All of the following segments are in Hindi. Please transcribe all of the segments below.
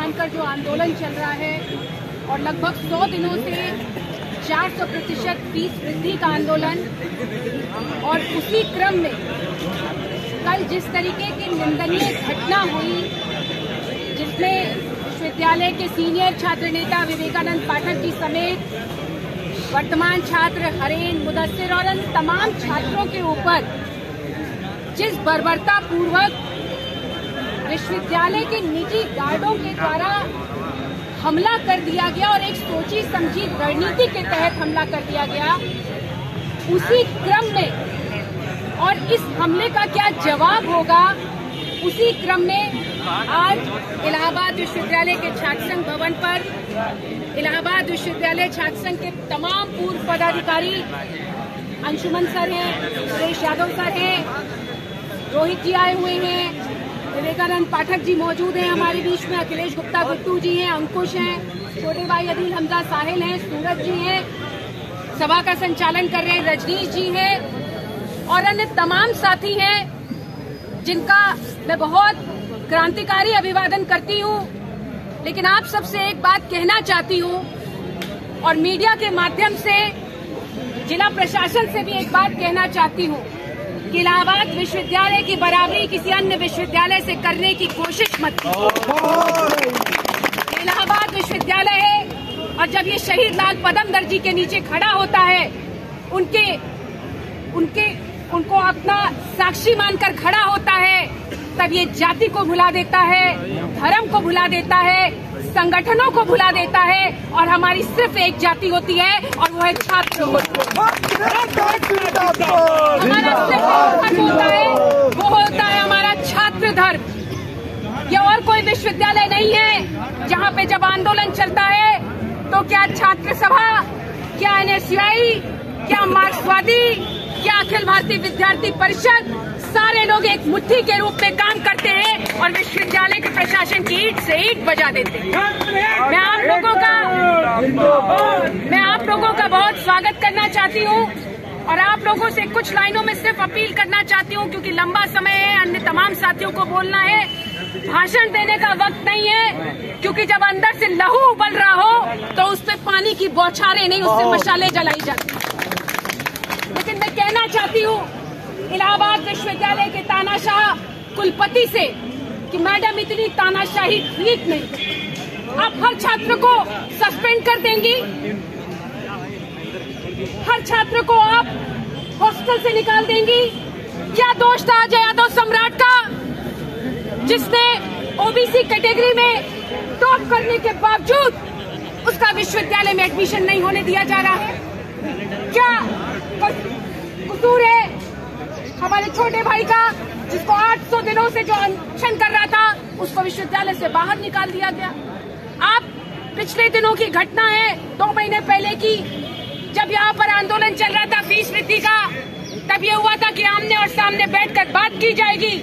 मानकर जो आंदोलन चल रहा है और लगभग 100 दिनों से 400% फीस वृद्धि का आंदोलन, और उसी क्रम में कल जिस तरीके की निंदनीय घटना हुई जिसमें विश्वविद्यालय के सीनियर छात्र नेता विवेकानंद पाठक जी समेत वर्तमान छात्र हरेन, मुदस्सिर और अन्य तमाम छात्रों के ऊपर जिस बर्बरता पूर्वक विश्वविद्यालय के निजी गार्डों के द्वारा हमला कर दिया गया और एक सोची समझी रणनीति के तहत हमला कर दिया गया, उसी क्रम में और इस हमले का क्या जवाब होगा, उसी क्रम में आज इलाहाबाद विश्वविद्यालय के छात्र संघ भवन पर इलाहाबाद विश्वविद्यालय छात्र संघ के तमाम पूर्व पदाधिकारी, अंशुमन सर हैं, सुरेश यादव सर हैं, रोहित जी आए हुए हैं, विवेकानंद पाठक जी मौजूद हैं हमारे बीच में, अखिलेश गुप्ता गुट्टू जी हैं, अंकुश हैं, छोटे भाई अदिल हमजा साहिल हैं, सूरज जी हैं, सभा का संचालन कर रहे हैं रजनीश जी हैं और अन्य तमाम साथी हैं जिनका मैं बहुत क्रांतिकारी अभिवादन करती हूं। लेकिन आप सबसे एक बात कहना चाहती हूं और मीडिया के माध्यम से जिला प्रशासन से भी एक बात कहना चाहती हूं कि इलाहाबाद विश्वविद्यालय की बराबरी किसी अन्य विश्वविद्यालय से करने की कोशिश मत कीजिए। इलाहाबाद विश्वविद्यालय है और जब ये शहीद लाल पदमदर जी के नीचे खड़ा होता है, उनको अपना साक्षी मानकर खड़ा होता है, तब ये जाति को भुला देता है, धर्म को भुला देता है, संगठनों को भुला देता है और हमारी सिर्फ एक जाति होती है और वो है छात्र। हमारा सिर्फ एक धर्म होता है, वो होता है हमारा छात्र धर्म। ये और कोई विश्वविद्यालय नहीं है जहाँ पे जब आंदोलन चलता है तो क्या छात्र सभा, क्या एनएसयूआई, क्या मार्क्सवादी, क्या अखिल भारतीय विद्यार्थी परिषद, सारे लोग एक मुट्ठी के रूप में काम करते हैं और विश्वविद्यालय के प्रशासन की ईंट से ईंट बजा देते हैं। मैं आप लोगों का बहुत स्वागत करना चाहती हूँ और आप लोगों से कुछ लाइनों में सिर्फ अपील करना चाहती हूँ, क्योंकि लंबा समय है, अन्य तमाम साथियों को बोलना है, भाषण देने का वक्त नहीं है, क्योंकि जब अंदर से लहू उबल रहा हो तो उस पर पानी की बौछारें नहीं, उससे मशाले जलाई जाती। लेकिन मैं कहना चाहती हूँ इलाहाबाद विश्वविद्यालय के तानाशाह कुलपति से कि मैडम इतनी तानाशाही ठीक नहीं। आप हर छात्र को सस्पेंड कर देंगी, हर छात्र को आप हॉस्टल से निकाल देंगी। क्या दोष था अजय यादव सम्राट का, जिसने ओबीसी कैटेगरी में टॉप करने के बावजूद उसका विश्वविद्यालय में एडमिशन नहीं होने दिया जा रहा है? क्या कसूर है हमारे छोटे भाई का, जिसको 800 दिनों से जो अनशन कर रहा था उसको विश्वविद्यालय से बाहर निकाल दिया गया? आप पिछले दिनों की घटना है, 2 महीने पहले की, जब यहाँ पर आंदोलन चल रहा था फीस वृद्धि का, तब ये हुआ था कि आमने और सामने बैठकर बात की जाएगी।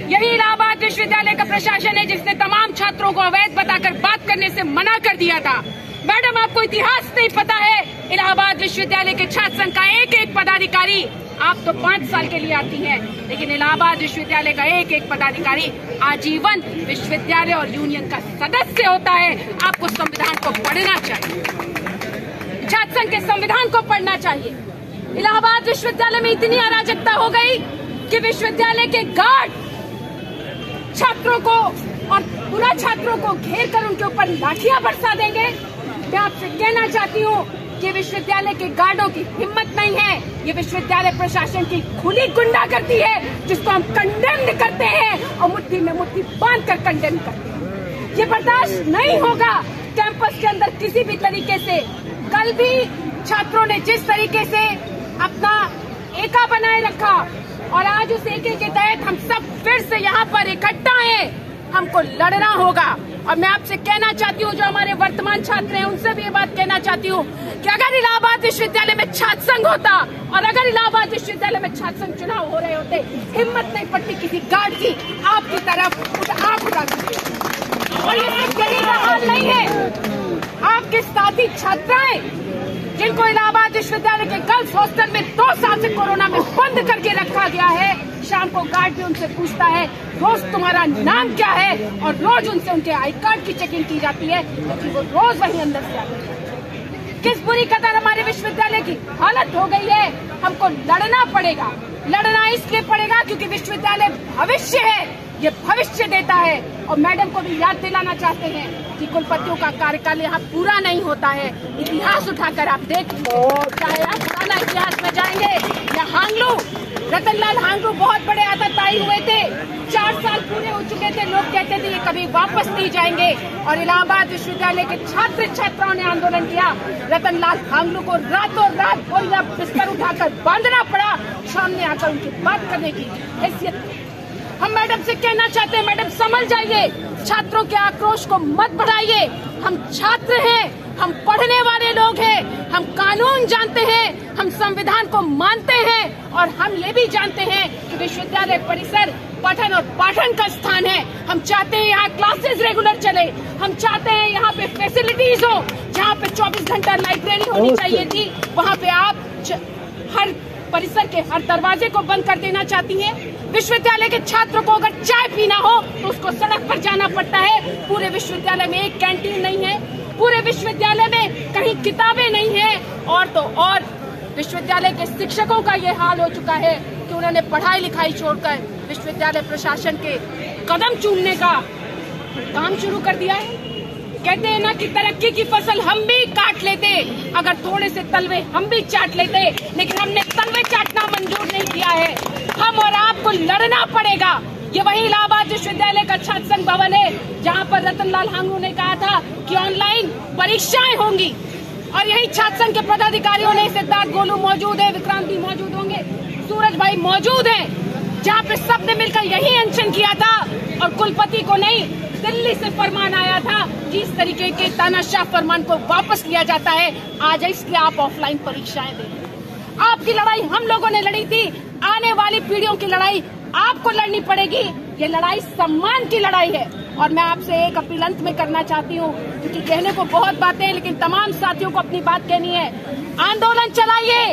यही इलाहाबाद विश्वविद्यालय का प्रशासन है जिसने तमाम छात्रों को अवैध बताकर बात करने से मना कर दिया था। मैडम, आपको इतिहास नहीं पता है इलाहाबाद विश्वविद्यालय के छात्र संघ का एक एक पदाधिकारी, आप तो 5 साल के लिए आती हैं, लेकिन इलाहाबाद विश्वविद्यालय का एक एक पदाधिकारी आजीवन विश्वविद्यालय और यूनियन का सदस्य होता है। आपको संविधान को पढ़ना चाहिए, छात्र संघ के संविधान को पढ़ना चाहिए। इलाहाबाद विश्वविद्यालय में इतनी अराजकता हो गई कि विश्वविद्यालय के गार्ड छात्रों को और पूरा छात्रों को घेर कर उनके ऊपर लाठियां बरसा देंगे। मैं आपसे कहना चाहती हूँ कि विश्वविद्यालय के गार्डों की हिम्मत नहीं है, ये विश्वविद्यालय प्रशासन की खुली गुंडागर्दी है, जिसको हम कंडेम करते हैं और मुट्ठी में मुट्ठी बांधकर कंडेम करते हैं। ये बर्दाश्त नहीं होगा कैंपस के अंदर किसी भी तरीके से। कल भी छात्रों ने जिस तरीके से अपना एका बनाए रखा और आज उस एके के तहत हम सब फिर से यहाँ पर इकट्ठा हैं, हमको लड़ना होगा। और मैं आपसे कहना चाहती हूँ, जो हमारे वर्तमान छात्र हैं, उनसे भी ये बात कहना चाहती हूँ कि अगर इलाहाबाद विश्वविद्यालय में छात्र संघ होता और अगर इलाहाबाद विश्वविद्यालय में छात्र संघ चुनाव हो रहे होते, हिम्मत नहीं पड़ती किसी गार्ड की आपकी तरफ आंख उठा दीजिए। और ये सिर्फ दिल्ली का हाल नहीं है, आपके साथी छात्राएं जिनको इलाहाबाद विश्वविद्यालय के गर्ल्स हॉस्टल में 2 साल से कोरोना में बंद करके रखा गया है, शाम को गार्ड भी उनसे पूछता है रोज तुम्हारा नाम क्या है, और रोज उनसे उनके आई कार्ड की चेकिंग की जाती है, क्योंकि वो रोज वहीं अंदर से आते हैं। किस बुरी कदर हमारे विश्वविद्यालय की हालत हो गई है। हमको लड़ना पड़ेगा, लड़ना इसलिए पड़ेगा क्योंकि विश्वविद्यालय भविष्य है, ये भविष्य देता है। और मैडम को भी याद दिलाना चाहते हैं कि कुलपतियों का कार्यकाल यहाँ पूरा नहीं होता है। इतिहास उठाकर आप देख चाहे आप पुराना इतिहास में जाएंगे या हांगलू, रतनलाल हांगलू बहुत बड़े आतताई हुए थे, 4 साल पूरे हो चुके थे, लोग कहते थे ये कभी वापस नहीं जाएंगे, और इलाहाबाद विश्वविद्यालय के छात्र छात्राओं ने आंदोलन किया। रतनलाल हांगलू को रातों रात बोरिया बिस्तर उठाकर बांधना पड़ा, सामने आकर उनकी बात करने की हैसियत। हम मैडम से कहना चाहते हैं, मैडम संभल जाइए, छात्रों के आक्रोश को मत बढ़ाइए। हम छात्र हैं, हम पढ़ने वाले लोग हैं, हम कानून जानते हैं, हम संविधान को मानते हैं, और हम ये भी जानते हैं कि विश्वविद्यालय परिसर पठन और पाठन का स्थान है। हम चाहते हैं यहाँ क्लासेस रेगुलर चले, हम चाहते हैं यहाँ पे फैसिलिटीज हो, जहाँ पे 24 घंटा लाइब्रेरी होनी चाहिए थी, वहाँ पे आप हर परिसर के हर दरवाजे को बंद कर देना चाहती हैं। विश्वविद्यालय के छात्रों को अगर चाय पीना हो तो उसको सड़क पर जाना पड़ता है। पूरे विश्वविद्यालय में एक कैंटीन नहीं है, पूरे विश्वविद्यालय में कहीं किताबें नहीं है, और तो और विश्वविद्यालय के शिक्षकों का ये हाल हो चुका है कि उन्होंने पढ़ाई लिखाई छोड़कर विश्वविद्यालय प्रशासन के कदम चूमने का काम शुरू कर दिया है। कहते हैं ना कि तरक्की की फसल हम भी काट लेते, अगर थोड़े से तलवे हम भी चाट लेते, लेकिन हमने तलवे चाटना मंजूर नहीं किया है। हम और आपको लड़ना पड़ेगा। ये वही इलाहाबाद विश्वविद्यालय का छात्र संघ भवन है जहाँ पर रतनलाल हांगलू ने कहा था कि ऑनलाइन परीक्षाएं होंगी, और यही छात्र संघ के पदाधिकारियों ने, सिद्धार्थ गोलू मौजूद है, विक्रांत भी मौजूद होंगे, सूरज भाई मौजूद है, जहाँ पे सबने मिलकर यही अनशन किया था, और कुलपति को नहीं दिल्ली से फरमान आया था कि इस तरीके के तानाशाह फरमान को वापस लिया जाता है। आज इसलिए आप ऑफलाइन परीक्षाएं दें। आपकी लड़ाई हम लोगों ने लड़ी थी, आने वाली पीढ़ियों की लड़ाई आपको लड़नी पड़ेगी। ये लड़ाई सम्मान की लड़ाई है, और मैं आपसे एक अपील अंत में करना चाहती हूँ, क्योंकि कहने को बहुत बातें हैं, लेकिन तमाम साथियों को अपनी बात कहनी है। आंदोलन चलाइए,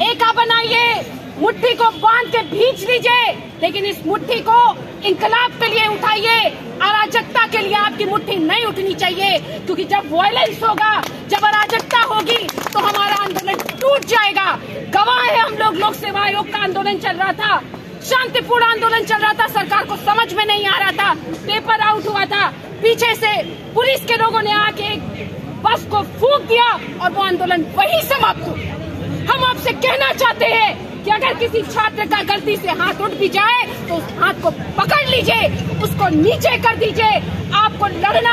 एका बनाइए, मुट्ठी को बांध के भींच लीजिए, लेकिन इस मुट्ठी को इंकलाब के लिए उठाइए। अराजकता के लिए आपकी मुट्ठी नहीं उठनी चाहिए, क्योंकि जब वायलेंस होगा, जब अराजकता होगी, तो हमारा आंदोलन टूट जाएगा। गवाह है हम लोग, लोक सेवा आयोग का आंदोलन चल रहा था, शांतिपूर्ण आंदोलन चल रहा था, सरकार को समझ में नहीं आ रहा था, पेपर आउट हुआ था, पीछे से पुलिस के लोगों ने आके बस को फूंक दिया, और वो आंदोलन वहीं समाप्त हो गया। हम आपसे कहना चाहते हैं कि अगर किसी छात्र का गलती से हाथ उठ भी जाए तो उस हाथ को पकड़ लीजिए, उसको नीचे कर दीजिए। आपको लड़ना